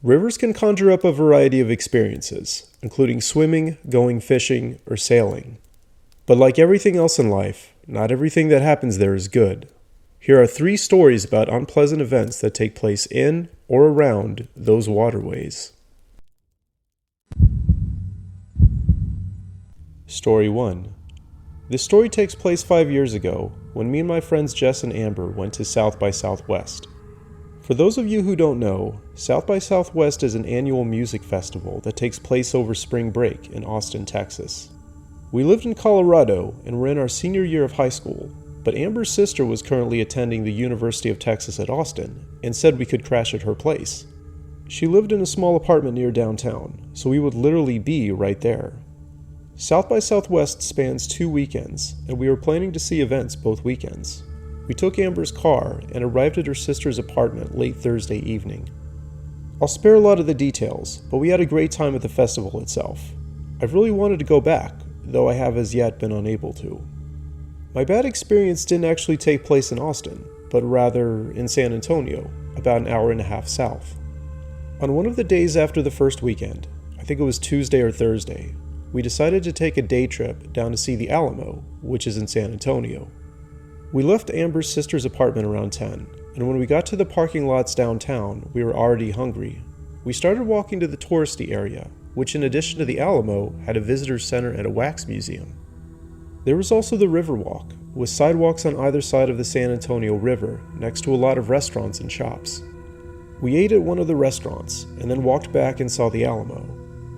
Rivers can conjure up a variety of experiences, including swimming, going fishing, or sailing. But like everything else in life, not everything that happens there is good. Here are 3 stories about unpleasant events that take place in or around those waterways. Story 1. This story takes place 5 years ago when me and my friends Jess and Amber went to South by Southwest. For those of you who don't know, South by Southwest is an annual music festival that takes place over spring break in Austin, Texas. We lived in Colorado and were in our senior year of high school, but Amber's sister was currently attending the University of Texas at Austin and said we could crash at her place. She lived in a small apartment near downtown, so we would literally be right there. South by Southwest spans 2 weekends, and we were planning to see events both weekends. We took Amber's car and arrived at her sister's apartment late Thursday evening. I'll spare a lot of the details, but we had a great time at the festival itself. I've really wanted to go back, though I have as yet been unable to. My bad experience didn't actually take place in Austin, but rather in San Antonio, about an hour and a half south. On one of the days after the first weekend, I think it was Tuesday or Thursday, we decided to take a day trip down to see the Alamo, which is in San Antonio. We left Amber's sister's apartment around 10, and when we got to the parking lots downtown, we were already hungry. We started walking to the touristy area, which in addition to the Alamo, had a visitor center and a wax museum. There was also the Riverwalk, with sidewalks on either side of the San Antonio River, next to a lot of restaurants and shops. We ate at one of the restaurants, and then walked back and saw the Alamo.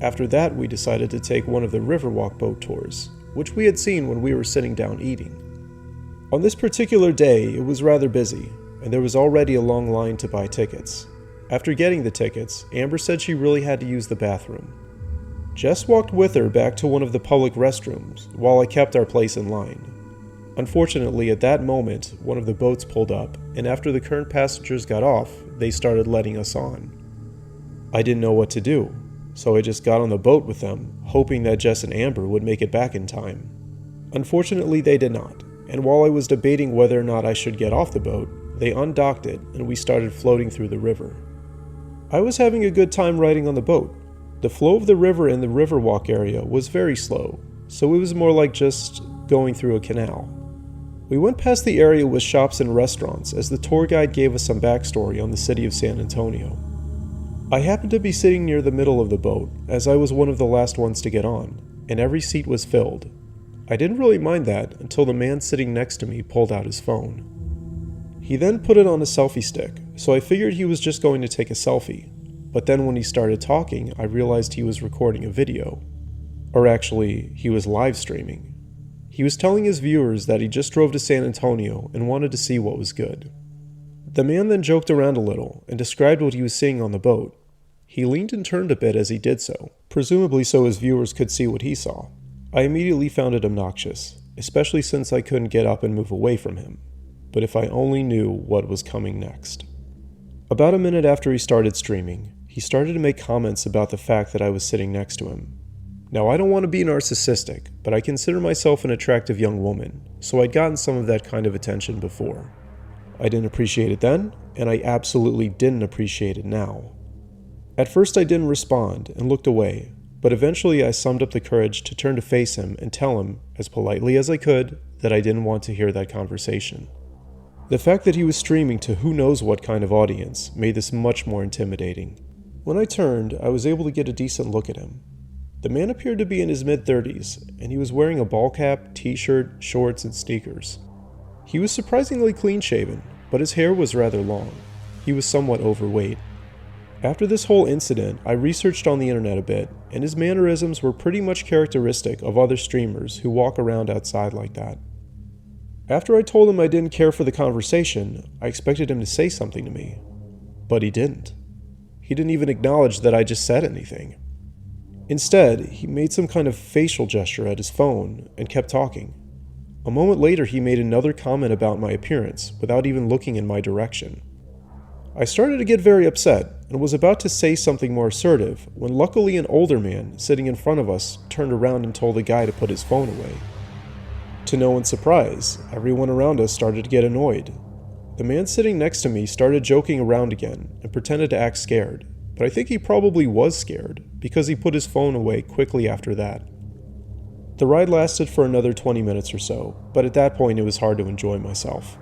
After that, we decided to take one of the Riverwalk boat tours, which we had seen when we were sitting down eating. On this particular day, it was rather busy, and there was already a long line to buy tickets. After getting the tickets, Amber said she really had to use the bathroom. Jess walked with her back to one of the public restrooms, while I kept our place in line. Unfortunately, at that moment, one of the boats pulled up, and after the current passengers got off, they started letting us on. I didn't know what to do, so I just got on the boat with them, hoping that Jess and Amber would make it back in time. Unfortunately, they did not, and while I was debating whether or not I should get off the boat, they undocked it and we started floating through the river. I was having a good time riding on the boat. The flow of the river in the Riverwalk area was very slow, so it was more like just going through a canal. We went past the area with shops and restaurants as the tour guide gave us some backstory on the city of San Antonio. I happened to be sitting near the middle of the boat, as I was one of the last ones to get on, and every seat was filled. I didn't really mind that until the man sitting next to me pulled out his phone. He then put it on a selfie stick, so I figured he was just going to take a selfie, but then when he started talking, I realized he was recording a video. Or actually, he was live streaming. He was telling his viewers that he just drove to San Antonio and wanted to see what was good. The man then joked around a little and described what he was seeing on the boat. He leaned and turned a bit as he did so, presumably so his viewers could see what he saw. I immediately found it obnoxious, especially since I couldn't get up and move away from him. But if I only knew what was coming next. About a minute after he started streaming, he started to make comments about the fact that I was sitting next to him. Now, I don't want to be narcissistic, but I consider myself an attractive young woman, so I'd gotten some of that kind of attention before. I didn't appreciate it then, and I absolutely didn't appreciate it now. At first I didn't respond and looked away, but eventually I summed up the courage to turn to face him and tell him, as politely as I could, that I didn't want to hear that conversation. The fact that he was streaming to who knows what kind of audience made this much more intimidating. When I turned, I was able to get a decent look at him. The man appeared to be in his mid-30s, and he was wearing a ball cap, t-shirt, shorts, and sneakers. He was surprisingly clean-shaven, but his hair was rather long. He was somewhat overweight. After this whole incident, I researched on the internet a bit, and his mannerisms were pretty much characteristic of other streamers who walk around outside like that. After I told him I didn't care for the conversation, I expected him to say something to me. But he didn't. He didn't even acknowledge that I just said anything. Instead, he made some kind of facial gesture at his phone and kept talking. A moment later, he made another comment about my appearance without even looking in my direction. I started to get very upset and was about to say something more assertive when luckily an older man sitting in front of us turned around and told the guy to put his phone away. To no one's surprise, everyone around us started to get annoyed. The man sitting next to me started joking around again and pretended to act scared. but I think he probably was scared, because he put his phone away quickly after that. The ride lasted for another 20 minutes or so, but at that point it was hard to enjoy myself.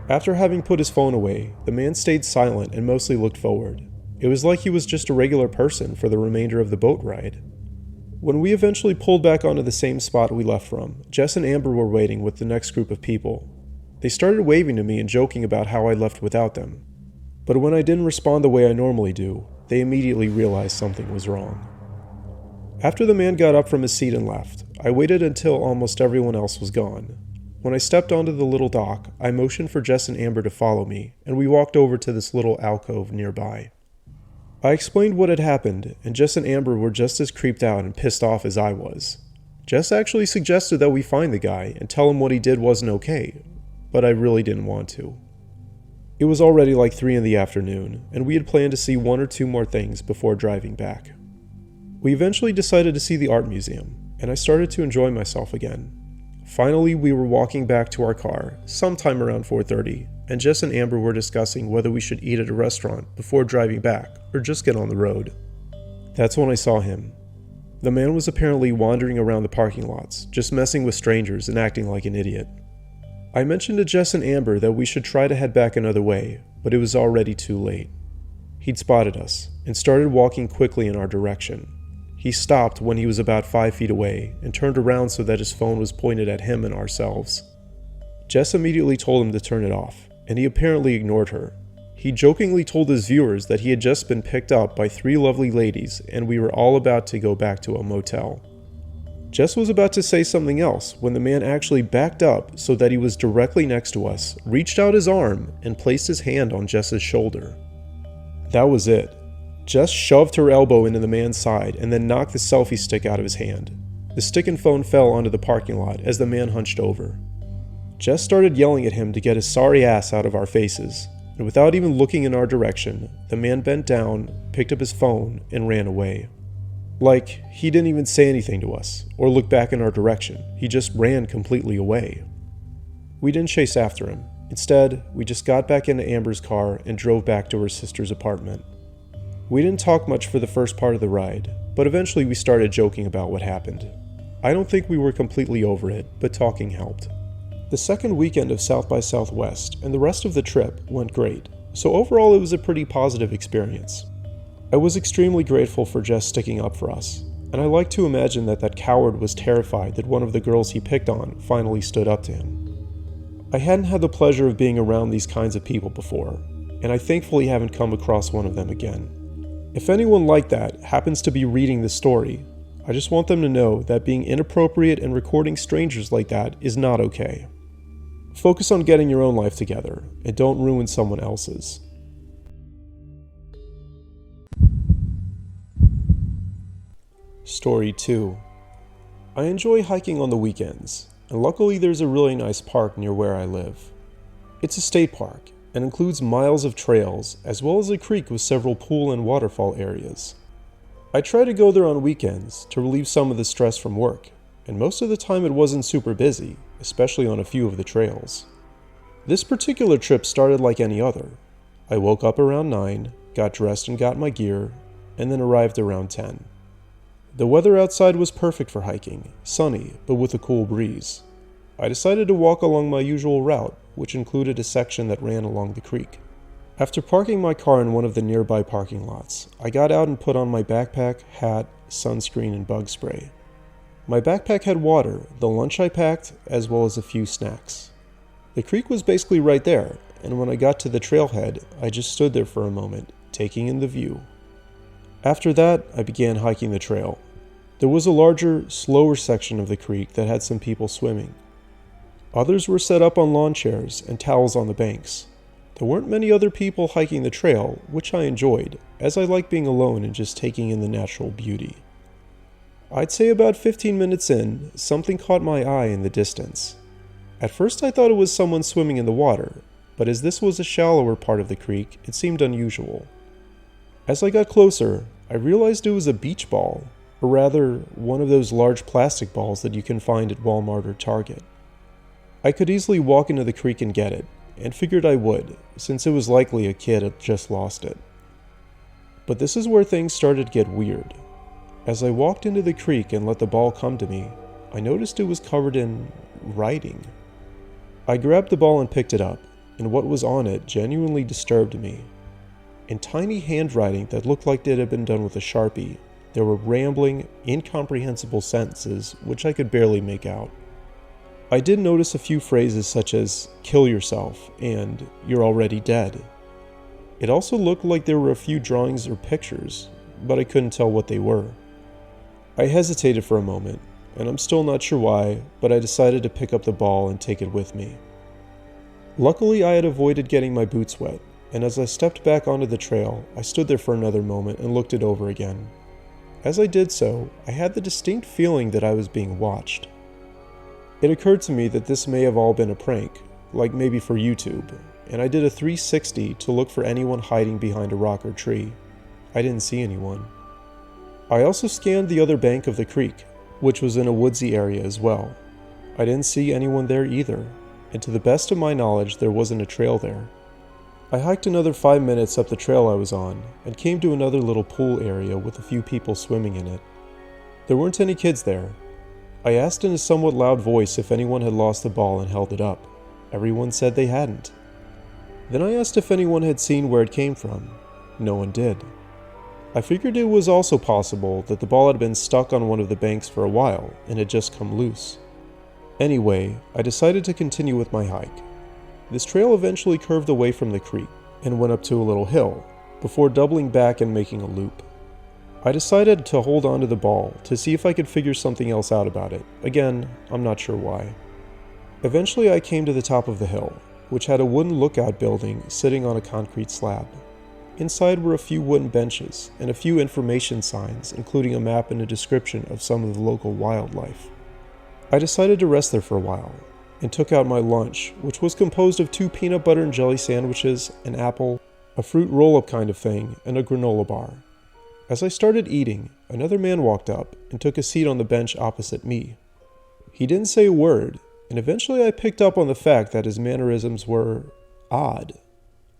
After having put his phone away, the man stayed silent and mostly looked forward. It was like he was just a regular person for the remainder of the boat ride. When we eventually pulled back onto the same spot we left from, Jess and Amber were waiting with the next group of people. They started waving to me and joking about how I left without them. But when I didn't respond the way I normally do, they immediately realized something was wrong. After the man got up from his seat and left, I waited until almost everyone else was gone. When I stepped onto the little dock, I motioned for Jess and Amber to follow me, and we walked over to this little alcove nearby. I explained what had happened, and Jess and Amber were just as creeped out and pissed off as I was. Jess actually suggested that we find the guy and tell him what he did wasn't okay, but I really didn't want to. It was already like 3 in the afternoon, and we had planned to see 1 or 2 more things before driving back. We eventually decided to see the art museum, and I started to enjoy myself again. Finally, we were walking back to our car, sometime around 4:30, and Jess and Amber were discussing whether we should eat at a restaurant before driving back, or just get on the road. That's when I saw him. The man was apparently wandering around the parking lots, just messing with strangers and acting like an idiot. I mentioned to Jess and Amber that we should try to head back another way, but it was already too late. He'd spotted us, and started walking quickly in our direction. He stopped when he was about 5 feet away, and turned around so that his phone was pointed at him and ourselves. Jess immediately told him to turn it off, and he apparently ignored her. He jokingly told his viewers that he had just been picked up by 3 lovely ladies, and we were all about to go back to a motel. Jess was about to say something else when the man actually backed up so that he was directly next to us, reached out his arm, and placed his hand on Jess's shoulder. That was it. Jess shoved her elbow into the man's side and then knocked the selfie stick out of his hand. The stick and phone fell onto the parking lot as the man hunched over. Jess started yelling at him to get his sorry ass out of our faces, and without even looking in our direction, the man bent down, picked up his phone, and ran away. Like, he didn't even say anything to us, or look back in our direction. He just ran completely away. We didn't chase after him. Instead, we just got back into Amber's car and drove back to her sister's apartment. We didn't talk much for the first part of the ride, but eventually we started joking about what happened. I don't think we were completely over it, but talking helped. The second weekend of South by Southwest and the rest of the trip went great, so overall it was a pretty positive experience. I was extremely grateful for Jess sticking up for us, and I like to imagine that coward was terrified that one of the girls he picked on finally stood up to him. I hadn't had the pleasure of being around these kinds of people before, and I thankfully haven't come across one of them again. If anyone like that happens to be reading this story, I just want them to know that being inappropriate and recording strangers like that is not okay. Focus on getting your own life together, and don't ruin someone else's. Story 2. I enjoy hiking on the weekends, and luckily there's a really nice park near where I live. It's a state park, and includes miles of trails, as well as a creek with several pool and waterfall areas. I try to go there on weekends to relieve some of the stress from work, and most of the time it wasn't super busy, especially on a few of the trails. This particular trip started like any other. I woke up around 9, got dressed and got my gear, and then arrived around 10. The weather outside was perfect for hiking, sunny, but with a cool breeze. I decided to walk along my usual route, which included a section that ran along the creek. After parking my car in one of the nearby parking lots, I got out and put on my backpack, hat, sunscreen, and bug spray. My backpack had water, the lunch I packed, as well as a few snacks. The creek was basically right there, and when I got to the trailhead, I just stood there for a moment, taking in the view. After that, I began hiking the trail. There was a larger, slower section of the creek that had some people swimming. Others were set up on lawn chairs and towels on the banks. There weren't many other people hiking the trail, which I enjoyed, as I like being alone and just taking in the natural beauty. I'd say about 15 minutes in, something caught my eye in the distance. At first I thought it was someone swimming in the water, but as this was a shallower part of the creek, it seemed unusual. As I got closer, I realized it was a beach ball, or rather, one of those large plastic balls that you can find at Walmart or Target. I could easily walk into the creek and get it, and figured I would, since it was likely a kid had just lost it. But this is where things started to get weird. As I walked into the creek and let the ball come to me, I noticed it was covered in writing. I grabbed the ball and picked it up, and what was on it genuinely disturbed me. In tiny handwriting that looked like it had been done with a Sharpie, there were rambling, incomprehensible sentences which I could barely make out. I did notice a few phrases such as, "kill yourself," and "you're already dead." It also looked like there were a few drawings or pictures, but I couldn't tell what they were. I hesitated for a moment, and I'm still not sure why, but I decided to pick up the ball and take it with me. Luckily, I had avoided getting my boots wet, and as I stepped back onto the trail, I stood there for another moment and looked it over again. As I did so, I had the distinct feeling that I was being watched. It occurred to me that this may have all been a prank, like maybe for YouTube, and I did a 360 to look for anyone hiding behind a rock or tree. I didn't see anyone. I also scanned the other bank of the creek, which was in a woodsy area as well. I didn't see anyone there either, and to the best of my knowledge, there wasn't a trail there. I hiked another 5 minutes up the trail I was on, and came to another little pool area with a few people swimming in it. There weren't any kids there. I asked in a somewhat loud voice if anyone had lost the ball and held it up. Everyone said they hadn't. Then I asked if anyone had seen where it came from. No one did. I figured it was also possible that the ball had been stuck on one of the banks for a while and had just come loose. Anyway, I decided to continue with my hike. This trail eventually curved away from the creek and went up to a little hill, before doubling back and making a loop. I decided to hold on to the ball to see if I could figure something else out about it. Again, I'm not sure why. Eventually I came to the top of the hill, which had a wooden lookout building sitting on a concrete slab. Inside were a few wooden benches and a few information signs, including a map and a description of some of the local wildlife. I decided to rest there for a while, and took out my lunch, which was composed of 2 peanut butter and jelly sandwiches, an apple, a fruit roll-up kind of thing, and a granola bar. As I started eating, another man walked up and took a seat on the bench opposite me. He didn't say a word, and eventually I picked up on the fact that his mannerisms were odd.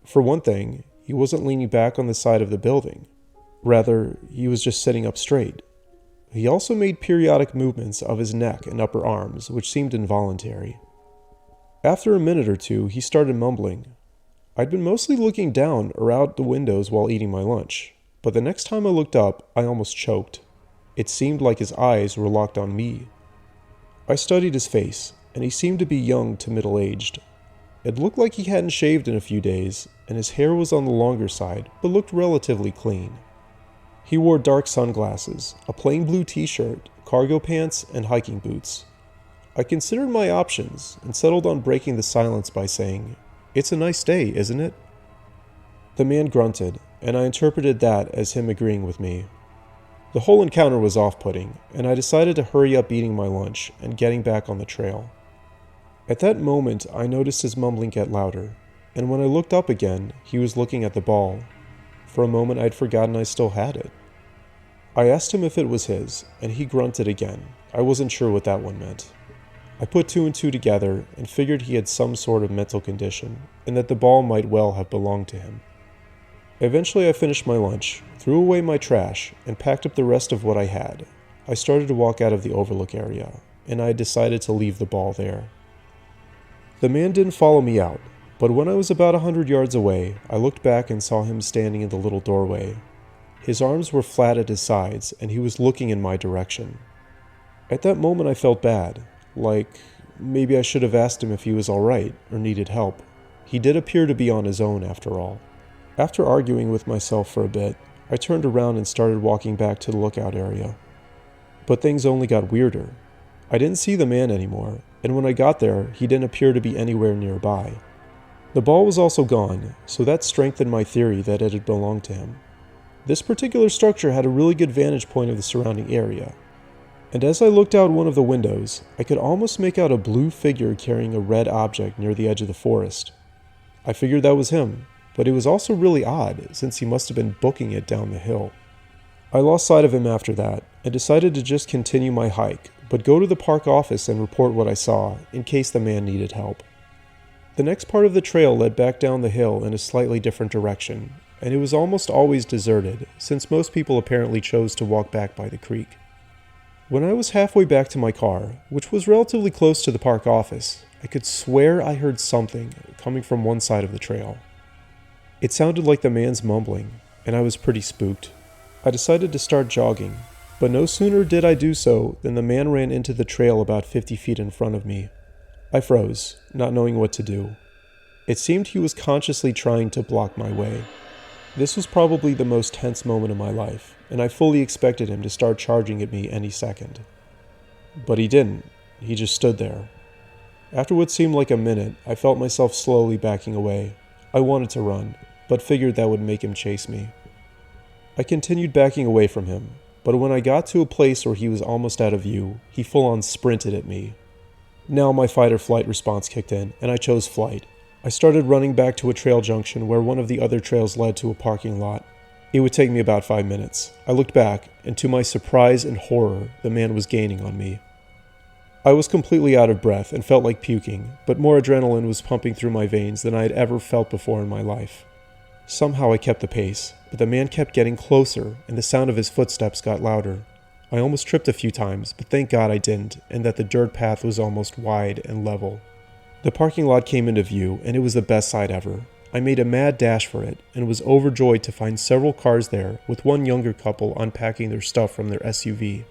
For one thing, he wasn't leaning back on the side of the building. Rather, he was just sitting up straight. He also made periodic movements of his neck and upper arms, which seemed involuntary. After a minute or two, he started mumbling. I'd been mostly looking down or out the windows while eating my lunch, but the next time I looked up, I almost choked. It seemed like his eyes were locked on me. I studied his face, and he seemed to be young to middle-aged. It looked like he hadn't shaved in a few days, and his hair was on the longer side, but looked relatively clean. He wore dark sunglasses, a plain blue t-shirt, cargo pants, and hiking boots. I considered my options and settled on breaking the silence by saying, "It's a nice day, isn't it?" The man grunted, and I interpreted that as him agreeing with me. The whole encounter was off-putting, and I decided to hurry up eating my lunch and getting back on the trail. At that moment, I noticed his mumbling get louder, and when I looked up again, he was looking at the ball. For a moment, I'd forgotten I still had it. I asked him if it was his, and he grunted again. I wasn't sure what that one meant. I put 2 and 2 together and figured he had some sort of mental condition, and that the ball might well have belonged to him. Eventually I finished my lunch, threw away my trash, and packed up the rest of what I had. I started to walk out of the overlook area, and I had decided to leave the ball there. The man didn't follow me out, but when I was about 100 yards away, I looked back and saw him standing in the little doorway. His arms were flat at his sides, and he was looking in my direction. At that moment I felt bad, like maybe I should have asked him if he was alright or needed help. He did appear to be on his own after all. After arguing with myself for a bit, I turned around and started walking back to the lookout area. But things only got weirder. I didn't see the man anymore, and when I got there, he didn't appear to be anywhere nearby. The ball was also gone, so that strengthened my theory that it had belonged to him. This particular structure had a really good vantage point of the surrounding area, and as I looked out one of the windows, I could almost make out a blue figure carrying a red object near the edge of the forest. I figured that was him, but it was also really odd since he must have been booking it down the hill. I lost sight of him after that and decided to just continue my hike, but go to the park office and report what I saw in case the man needed help. The next part of the trail led back down the hill in a slightly different direction, and it was almost always deserted, since most people apparently chose to walk back by the creek. When I was halfway back to my car, which was relatively close to the park office, I could swear I heard something coming from one side of the trail. It sounded like the man's mumbling, and I was pretty spooked. I decided to start jogging, but no sooner did I do so than the man ran into the trail about 50 feet in front of me. I froze, not knowing what to do. It seemed he was consciously trying to block my way. This was probably the most tense moment of my life, and I fully expected him to start charging at me any second. But he didn't. He just stood there. After what seemed like a minute, I felt myself slowly backing away. I wanted to run, but figured that would make him chase me. I continued backing away from him, but when I got to a place where he was almost out of view, he full-on sprinted at me. Now my fight-or-flight response kicked in, and I chose flight. I started running back to a trail junction where one of the other trails led to a parking lot. It would take me about 5 minutes. I looked back, and to my surprise and horror, the man was gaining on me. I was completely out of breath and felt like puking, but more adrenaline was pumping through my veins than I had ever felt before in my life. Somehow I kept the pace, but the man kept getting closer, and the sound of his footsteps got louder. I almost tripped a few times, but thank God I didn't, and that the dirt path was almost wide and level. The parking lot came into view, and it was the best sight ever. I made a mad dash for it, and was overjoyed to find several cars there, with one younger couple unpacking their stuff from their SUV.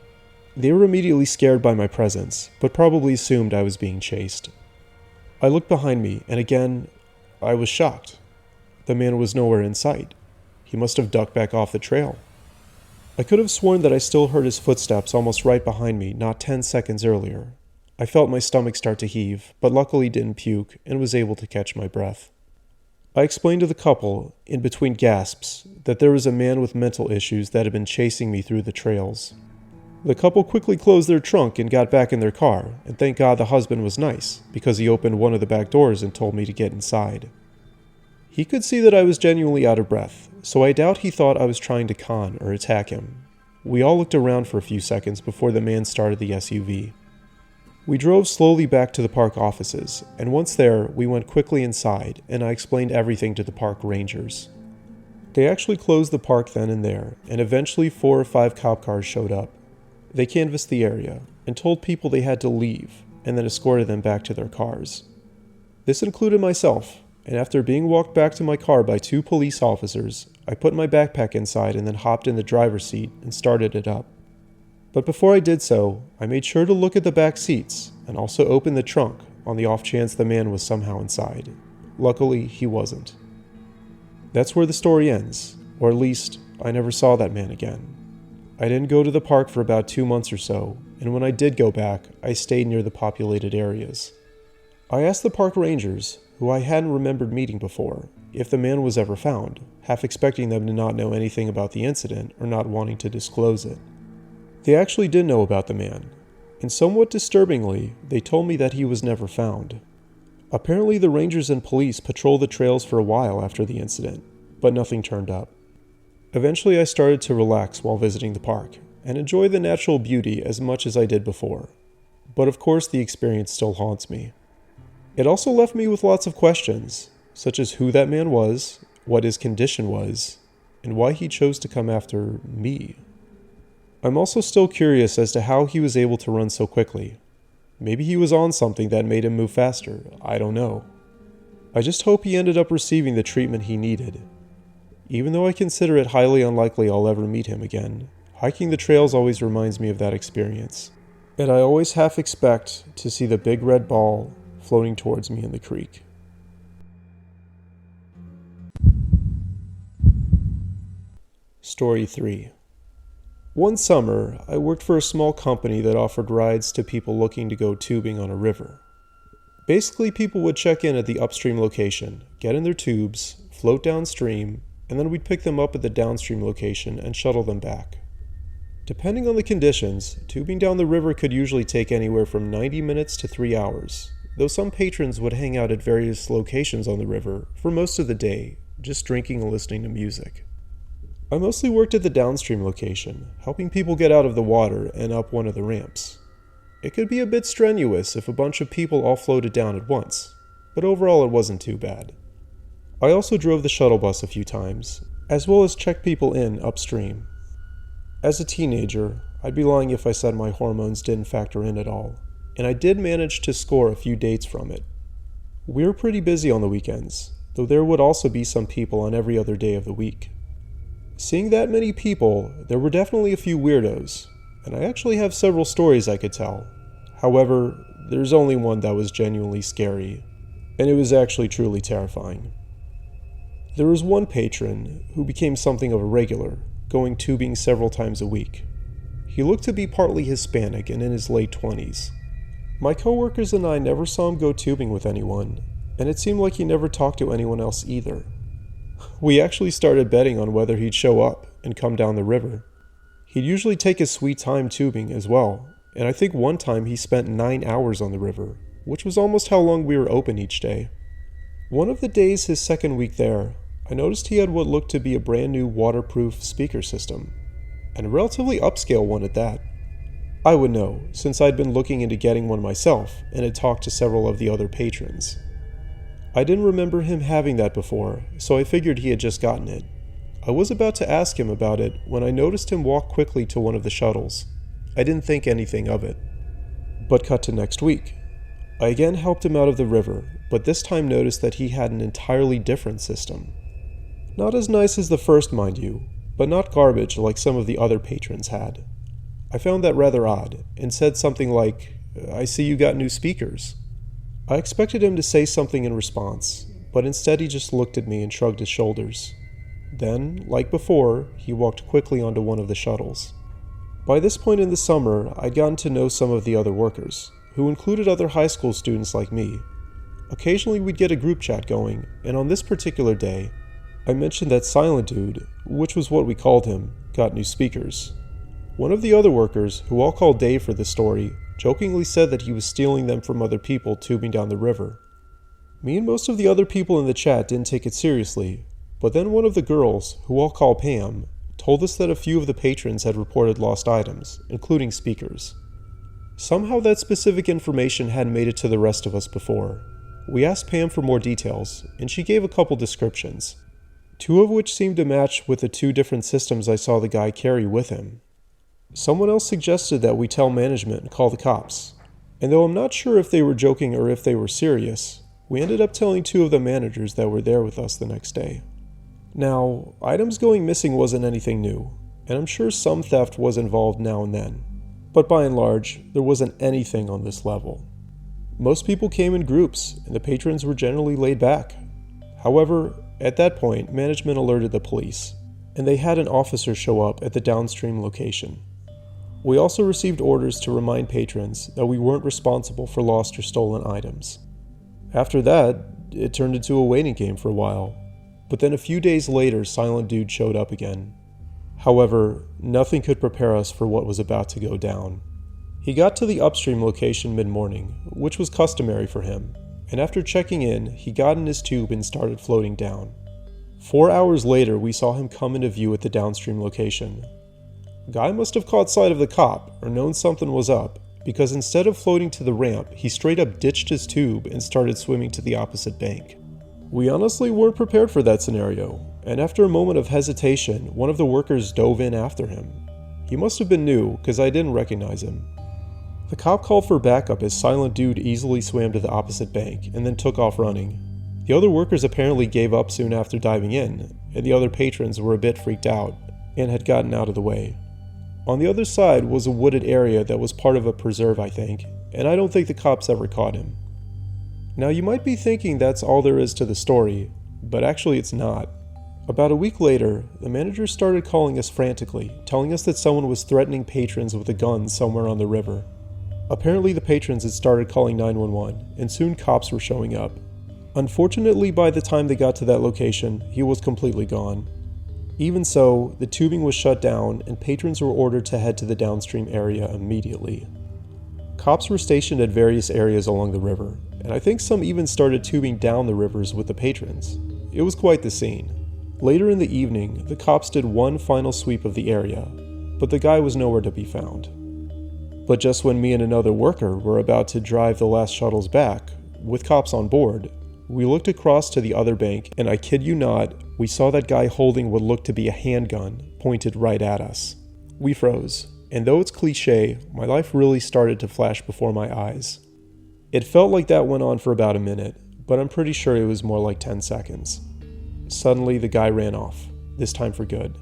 They were immediately scared by my presence, but probably assumed I was being chased. I looked behind me, and again, I was shocked. The man was nowhere in sight. He must have ducked back off the trail. I could have sworn that I still heard his footsteps almost right behind me not 10 seconds earlier. I felt my stomach start to heave, but luckily didn't puke and was able to catch my breath. I explained to the couple, in between gasps, that there was a man with mental issues that had been chasing me through the trails. The couple quickly closed their trunk and got back in their car, and thank God the husband was nice, because he opened one of the back doors and told me to get inside. He could see that I was genuinely out of breath, so I doubt he thought I was trying to con or attack him. We all looked around for a few seconds before the man started the SUV. We drove slowly back to the park offices, and once there, we went quickly inside, and I explained everything to the park rangers. They actually closed the park then and there, and eventually 4 or 5 cop cars showed up. They canvassed the area, and told people they had to leave, and then escorted them back to their cars. This included myself, and after being walked back to my car by 2 police officers, I put my backpack inside and then hopped in the driver's seat and started it up. But before I did so, I made sure to look at the back seats and also opened the trunk on the off chance the man was somehow inside. Luckily, he wasn't. That's where the story ends, or at least, I never saw that man again. I didn't go to the park for about 2 months or so, and when I did go back, I stayed near the populated areas. I asked the park rangers, who I hadn't remembered meeting before, if the man was ever found, half expecting them to not know anything about the incident or not wanting to disclose it. They actually did know about the man, and somewhat disturbingly, they told me that he was never found. Apparently the rangers and police patrolled the trails for a while after the incident, but nothing turned up. Eventually I started to relax while visiting the park, and enjoy the natural beauty as much as I did before. But of course the experience still haunts me. It also left me with lots of questions, such as who that man was, what his condition was, and why he chose to come after me. I'm also still curious as to how he was able to run so quickly. Maybe he was on something that made him move faster, I don't know. I just hope he ended up receiving the treatment he needed. Even though I consider it highly unlikely I'll ever meet him again, hiking the trails always reminds me of that experience, and I always half expect to see the big red ball floating towards me in the creek. Story 3. One summer, I worked for a small company that offered rides to people looking to go tubing on a river. Basically, people would check in at the upstream location, get in their tubes, float downstream, and then we'd pick them up at the downstream location and shuttle them back. Depending on the conditions, tubing down the river could usually take anywhere from 90 minutes to 3 hours, though some patrons would hang out at various locations on the river for most of the day, just drinking and listening to music. I mostly worked at the downstream location, helping people get out of the water and up one of the ramps. It could be a bit strenuous if a bunch of people all floated down at once, but overall it wasn't too bad. I also drove the shuttle bus a few times, as well as check people in upstream. As a teenager, I'd be lying if I said my hormones didn't factor in at all, and I did manage to score a few dates from it. We were pretty busy on the weekends, though there would also be some people on every other day of the week. Seeing that many people, there were definitely a few weirdos, and I actually have several stories I could tell. However, there's only one that was genuinely scary, and it was actually truly terrifying. There was one patron who became something of a regular, going tubing several times a week. He looked to be partly Hispanic and in his late 20s. My coworkers and I never saw him go tubing with anyone, and it seemed like he never talked to anyone else either. We actually started betting on whether he'd show up and come down the river. He'd usually take his sweet time tubing as well, and I think one time he spent 9 hours on the river, which was almost how long we were open each day. One of the days his second week there, I noticed he had what looked to be a brand new waterproof speaker system, and a relatively upscale one at that. I would know, since I'd been looking into getting one myself and had talked to several of the other patrons. I didn't remember him having that before, so I figured he had just gotten it. I was about to ask him about it when I noticed him walk quickly to one of the shuttles. I didn't think anything of it. But cut to next week. I again helped him out of the river, but this time noticed that he had an entirely different system. Not as nice as the first, mind you, but not garbage like some of the other patrons had. I found that rather odd, and said something like, "I see you got new speakers." I expected him to say something in response, but instead he just looked at me and shrugged his shoulders. Then, like before, he walked quickly onto one of the shuttles. By this point in the summer, I'd gotten to know some of the other workers, who included other high school students like me. Occasionally we'd get a group chat going, and on this particular day, I mentioned that Silent Dude, which was what we called him, got new speakers. One of the other workers, who I'll call Dave for this story, jokingly said that he was stealing them from other people tubing down the river. Me and most of the other people in the chat didn't take it seriously, but then one of the girls, who I'll call Pam, told us that a few of the patrons had reported lost items, including speakers. Somehow that specific information hadn't made it to the rest of us before. We asked Pam for more details, and she gave a couple descriptions, 2 of which seemed to match with the 2 different systems I saw the guy carry with him. Someone else suggested that we tell management and call the cops, and though I'm not sure if they were joking or if they were serious, we ended up telling 2 of the managers that were there with us the next day. Now, items going missing wasn't anything new, and I'm sure some theft was involved now and then, but by and large, there wasn't anything on this level. Most people came in groups, and the patrons were generally laid back. However, at that point, management alerted the police, and they had an officer show up at the downstream location. We also received orders to remind patrons that we weren't responsible for lost or stolen items. After that, it turned into a waiting game for a while, but then a few days later, Silent Dude showed up again. However, nothing could prepare us for what was about to go down. He got to the upstream location mid-morning, which was customary for him, and after checking in, he got in his tube and started floating down. 4 hours later, we saw him come into view at the downstream location. Guy must have caught sight of the cop, or known something was up, because instead of floating to the ramp, he straight up ditched his tube and started swimming to the opposite bank. We honestly weren't prepared for that scenario, and after a moment of hesitation, one of the workers dove in after him. He must have been new, because I didn't recognize him. The cop called for backup as Silent Dude easily swam to the opposite bank, and then took off running. The other workers apparently gave up soon after diving in, and the other patrons were a bit freaked out, and had gotten out of the way. On the other side was a wooded area that was part of a preserve, I think, and I don't think the cops ever caught him. Now you might be thinking that's all there is to the story, but actually it's not. About a week later, the manager started calling us frantically, telling us that someone was threatening patrons with a gun somewhere on the river. Apparently the patrons had started calling 911, and soon cops were showing up. Unfortunately, by the time they got to that location, he was completely gone. Even so, the tubing was shut down, and patrons were ordered to head to the downstream area immediately. Cops were stationed at various areas along the river, and I think some even started tubing down the rivers with the patrons. It was quite the scene. Later in the evening, the cops did one final sweep of the area, but the guy was nowhere to be found. But just when me and another worker were about to drive the last shuttles back, with cops on board, We looked across to the other bank, and I kid you not, we saw that guy holding what looked to be a handgun pointed right at us. We froze, and though it's cliche, my life really started to flash before my eyes. It felt like that went on for about a minute, but I'm pretty sure it was more like 10 seconds. Suddenly, the guy ran off, this time for good.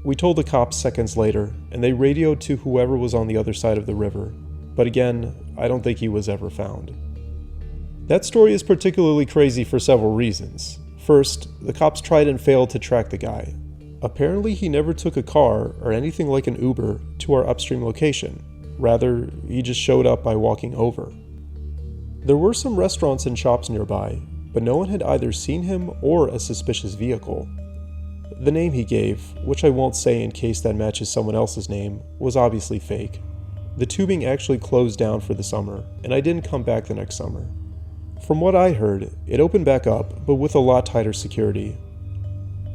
We told the cops seconds later, and they radioed to whoever was on the other side of the river, but again, I don't think he was ever found. That story is particularly crazy for several reasons. First, the cops tried and failed to track the guy. Apparently, he never took a car or anything like an Uber to our upstream location. Rather, he just showed up by walking over. There were some restaurants and shops nearby, but no one had either seen him or a suspicious vehicle. The name he gave, which I won't say in case that matches someone else's name, was obviously fake. The tubing actually closed down for the summer, and I didn't come back the next summer. From what I heard, it opened back up, but with a lot tighter security.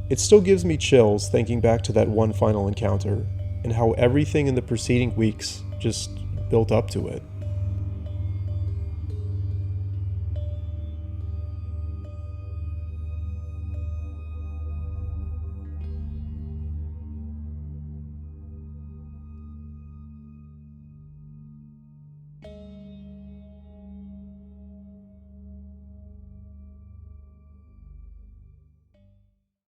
It still gives me chills thinking back to that one final encounter, and how everything in the preceding weeks just built up to it.